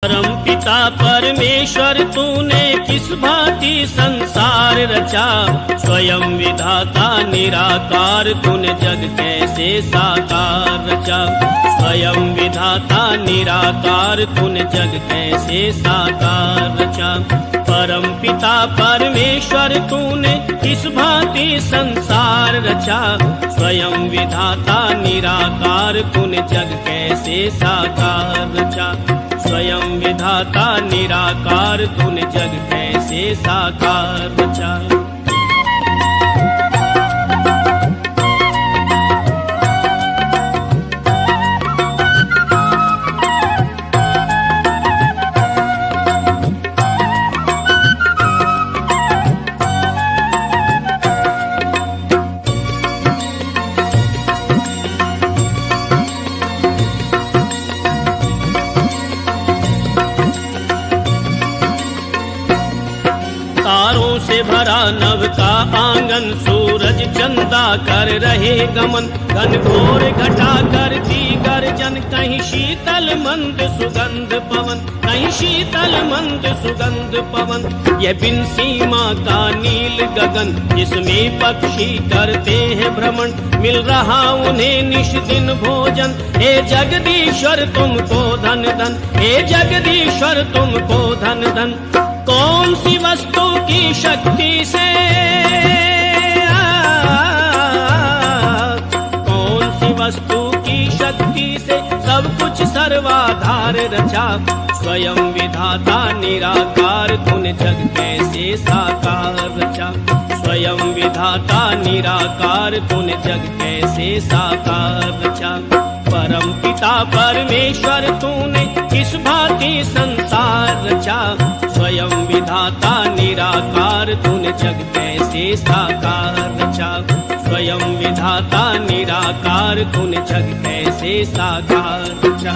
परम पिता परमेश्वर तूने किस भांति संसार रचा, स्वयं विधाता निराकार तूने जग कैसे साकार रचा। स्वयं विधाता निराकार तूने जग कैसे साकार रचा। परम पिता परमेश्वर तूने किस भांति संसार रचा, स्वयं विधाता निराकार तूने जग कैसे साकार रचा। स्वयं विधाता निराकार तूने जग कैसे साकार रचा। तारों से भरा नभ का आंगन, सूरज चंदा कर रहे गमन। घनघोर घटा करती गर्जन, कहीं शीतल मंद सुगंध पवन, कहीं शीतल मंद सुगंध पवन। ये बिन सीमा का नील गगन, जिसमें पक्षी करते हैं भ्रमण। मिल रहा उन्हें निश दिन भोजन, हे जगदीश्वर तुमको धन धन, हे जगदीश्वर तुमको धन धन। कौन सी वस्तु की शक्ति से, कौन सी वस्तु की शक्ति से सब कुछ सर्वाधार रचा। स्वयं विधाता निराकार तूने जग कैसे साकार रचा। स्वयं विधाता निराकार तूने जग कैसे साकार रचा। परम पिता परमेश्वर तूने किस भांति संसार रचा, स्वयं विधाता निराकार तूने जग कैसे साकार रचा। स्वयं विधाता निराकार तूने जग कैसे साकार रचा।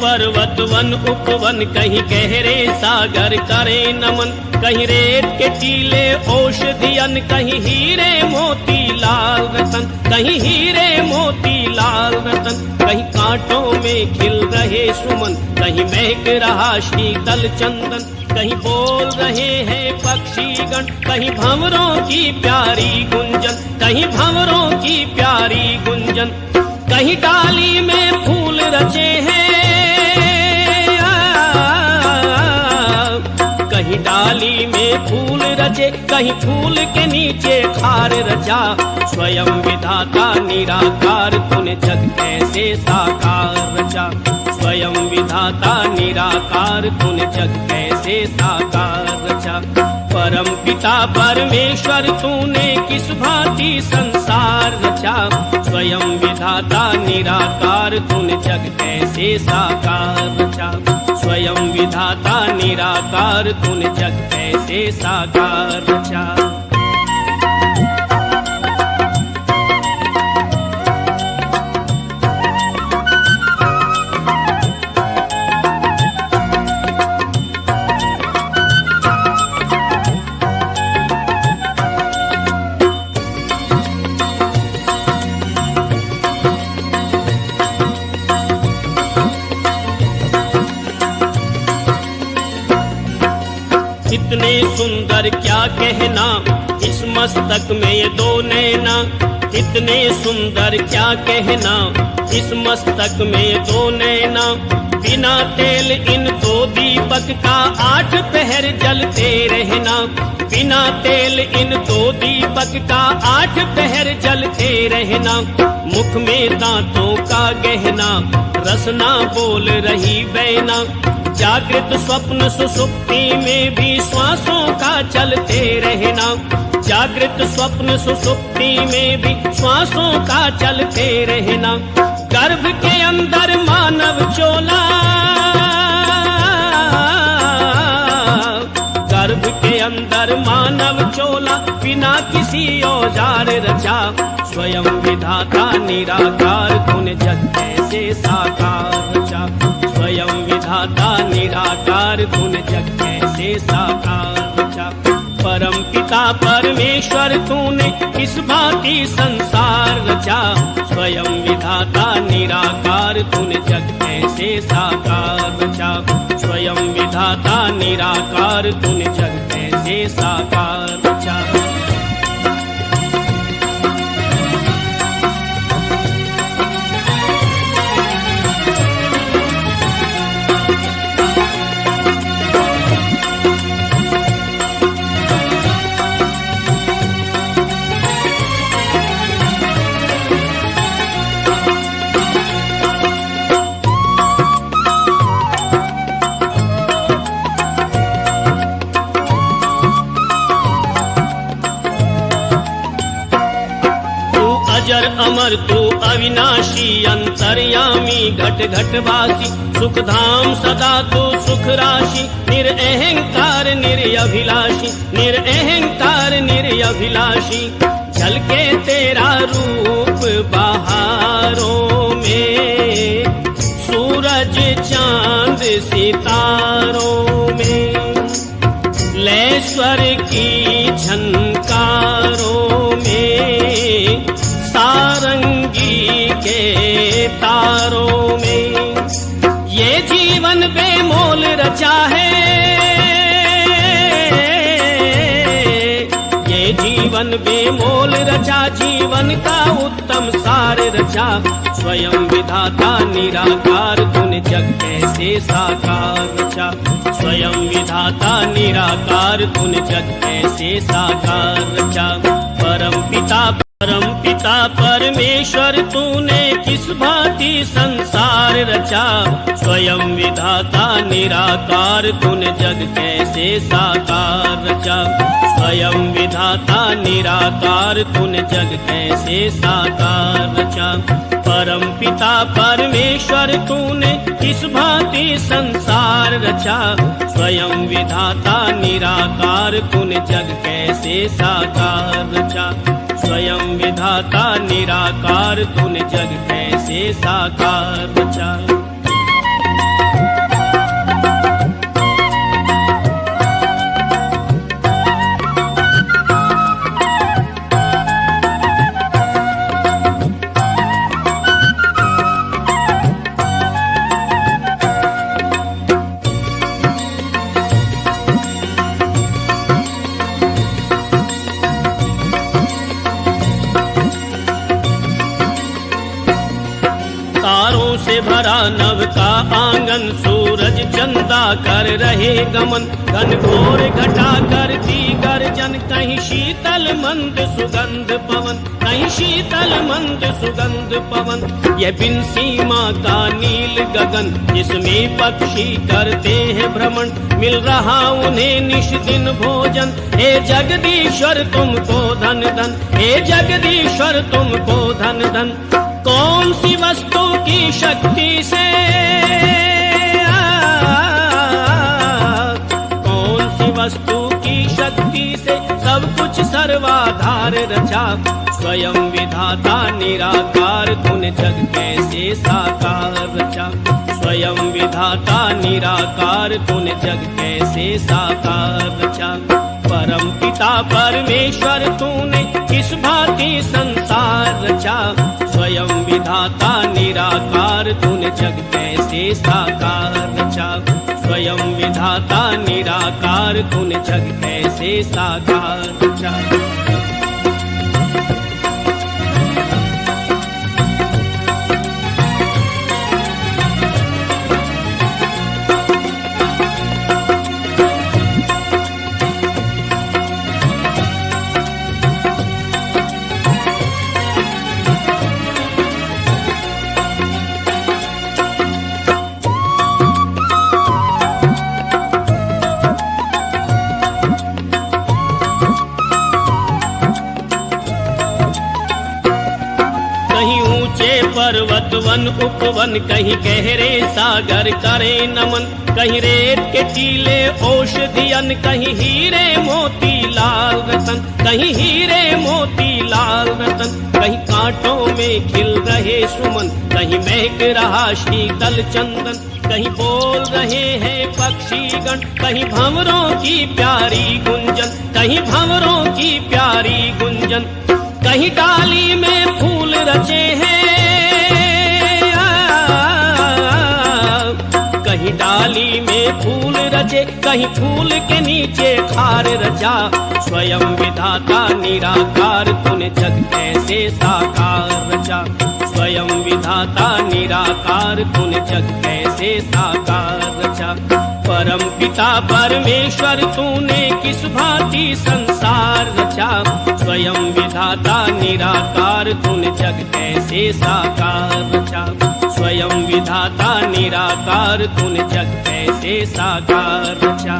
पर्वत वन उपवन, कहीं गहरे सागर करे नमन। कहीं रेत के टीले औषधियन, कहीं हीरे मोती लाल रतन, कहीं हीरे मोती लाल रतन। कहीं कांटों में खिल रहे सुमन, कहीं महक रहा शीतल चंदन। कहीं बोल रहे हैं पक्षीगण, कहीं भंवरों की प्यारी गुंजन, कहीं भंवरों की प्यारी गुंजन। कहीं डाली में फूल रचे हैं, कहीं डाली में फूल रचे, कहीं फूल के नीचे खार रचा। स्वयं विधाता निराकार तूने जग कैसे साकार रचा। स्वयं विधाता निराकार तूने जग कैसे साकार रचा। परम पिता परमेश्वर तूने किस भांति संसार रचा। स्वयं विधाता निराकार तूने जग कैसे साकार रचा। स्वयं विधाता निराकार तूने जग कैसे साकार रचा। कितने सुंदर क्या कहना, इस मस्तक में ये दो नैना। कितने सुंदर क्या कहना, इस मस्तक में ये दो नैना। बिना तेल इन दो दीपक का 8 पहर जलते रहना। बिना तेल इन दो दीपक का 8 पहर जलते रहना। मुख में दांतों का गहना, रसना बोल रही बैना। जागृत स्वप्न सुसुप्ति में भी श्वासों का चलते रहना। जागृत स्वप्न सुसुप्ति में भी श्वासों का चलते रहना। गर्भ के अंदर मानव चोला, गर्भ के अंदर मानव चोला, बिना किसी औजार रचा। स्वयं विधाता निराकार तूने जग कैसे साकार रचा। स्वयं विधाता निराकार तूने जग कैसे साकार रचा। परम पिता परमेश्वर तूने किस भांति संसार रचा। स्वयं विधाता निराकार तूने जग कैसे साकार रचा। स्वयं विधाता निराकार तूने जग कैसे साकार रचा। अजर अमर तू अविनाशी, अंतर्यामी घट घट वासी। सुख धाम सदा तू सुख राशि, निरअहंकार निरअभिलाषी, निरअहंकार निरअभिलाषी। झलके तेरा रूप बहारों में, सूरज चांद सितारों में। लय स्वर की झनकारों में, सारंगी के तारों में। ये जीवन बेमोल रचा है, ये जीवन बेमोल रचा। जीवन का उत्तम सार रचा। स्वयं विधाता निराकार तूने जग कैसे साकार रचा। स्वयं विधाता निराकार तूने जग कैसे साकार रचा। परम पिता परमेश्वर तूने किस भांति संसार रचा। स्वयं विधाता निराकार तूने जग कैसे साकार रचा। स्वयं विधाता निराकार तूने जग कैसे साकार रचा। परम पिता परमेश्वर तूने किस भांति संसार रचा। स्वयं विधाता निराकार तूने जग कैसे साकार रचा। स्वयं विधाता निराकार तूने जग कैसे साकार रचा। तारों से भरा नभ का आंगन, सूरज चंदा कर रहे गमन। घन घोर घटा करती गर्जन, कहीं शीतल मंद सुगंध पवन, कहीं शीतल मंद सुगंध पवन। ये बिन सीमा का नील गगन, जिसमें पक्षी करते हैं भ्रमण। मिल रहा उन्हें निश दिन भोजन। हे जगदीश्वर तुमको धन धन, हे जगदीश्वर तुमको धन धन। कौन सी वस्तु की शक्ति से, कौन सी वस्तु की शक्ति से सब कुछ सर्वाधार रचा। स्वयं विधाता निराकार तूने जग कैसे साकार रचा। स्वयं विधाता निराकार तूने जग कैसे साकार रचा। परम पिता परमेश्वर तूने किस भांति संसार रचा। स्वयं विधाता निराकार तूने जग कैसे साकार रचा। स्वयं विधाता निराकार तूने जग कैसे साकार रचा। वन उपवन कहीं गहरे सागर करे नमन, कहीं रेत के टीले औषधियन, कहीं हीरे मोती लाल रतन, कहीं हीरे मोती लाल रतन, कहीं कांटों में खिल रहे सुमन, कहीं महक रहा शीतल चंदन, कहीं बोल रहे हैं पक्षीगण, कहीं भंवरों की प्यारी गुंजन, कहीं भंवरों की प्यारी गुंजन, कहीं डाली में फूल रचे हैं, कहीं डाली में फूल रचे, कहीं फूल के नीचे खार रचा, स्वयं विधाता निराकार तूने जग कैसे साकार रचा, स्वयं विधाता निराकार तूने जग कैसे साकार रचा, परम पिता परमेश्वर तूने किस भांति संसार रचा, स्वयं विधाता निराकार तूने जग कैसे साकार रचा, स्वयं विधाता निराकार तूने जग कैसे साकार रचा।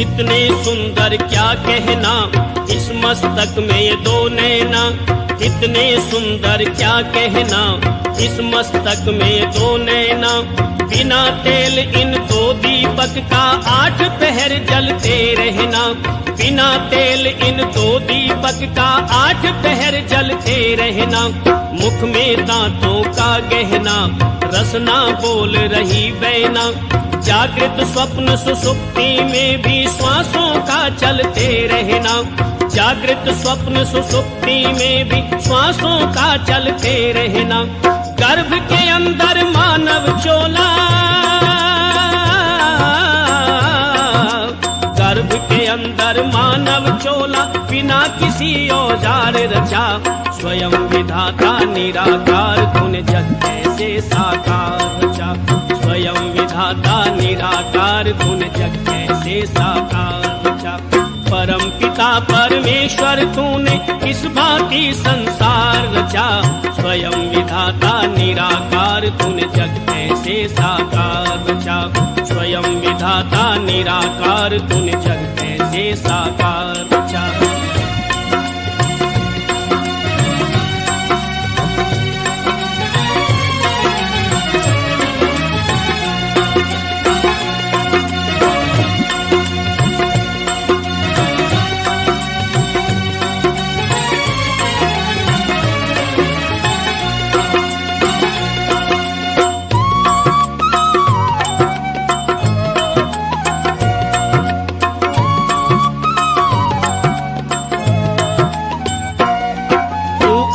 इतने सुंदर क्या कहना इस मस्तक में ये दो नैना, इतने सुंदर क्या कहना इस मस्तक में ये दो नैना, बिना तेल इन दो दीपक का 8 पहर जलते रहना, बिना तेल इन दो दीपक का 8 पहर जलते रहना, मुख में दांतों का गहना रसना बोल रही बैना, जागृत स्वप्न सुसुप्ति में भी श्वासों का चलते रहना, जागृत स्वप्न सुसुप्ति में भी श्वासों का चलते रहना, गर्भ के अंदर मानव चोला, गर्भ के अंदर मानव चोला, बिना किसी औजार रचा, स्वयं विधाता निराकार तूने जग कैसे साकार रचा, स्वयं विधाता निराकार तूने जग कैसे साकार रचा, परम पिता परमेश्वर तूने किस भांति संसार रचा, स्वयं विधाता निराकार तूने जग कैसे साकार रचा, स्वयं विधाता निराकार तूने जग कैसे साकार रचा।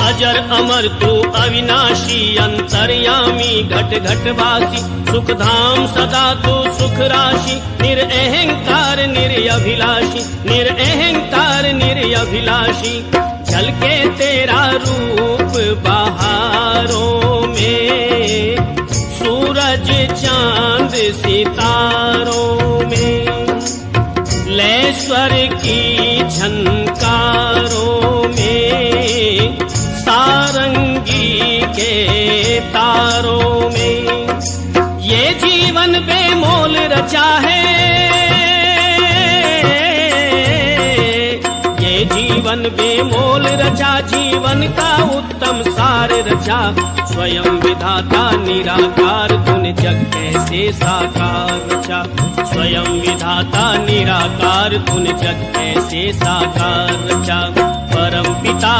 अजर अमर तू अविनाशी अंतर्यामी घट घट वासी, सुख धाम सदा तू सुख राशि, निरअहंकार निरअभिलाषी, निरअहंकार निरअभिलाषी, झलके तेरा रूप बहारों में, सूरज चांद सितारों में, लय स्वर की झनकारों में, सारंगी के तारों में, ये जीवन बेमोल रचा है, ये जीवन बेमोल रचा, जीवन का उत्तम सार रचा, स्वयं विधाता निराकार तूने जग कैसे साकार रचा, स्वयं विधाता निराकार तूने जग कैसे साकार रचा, परम पिता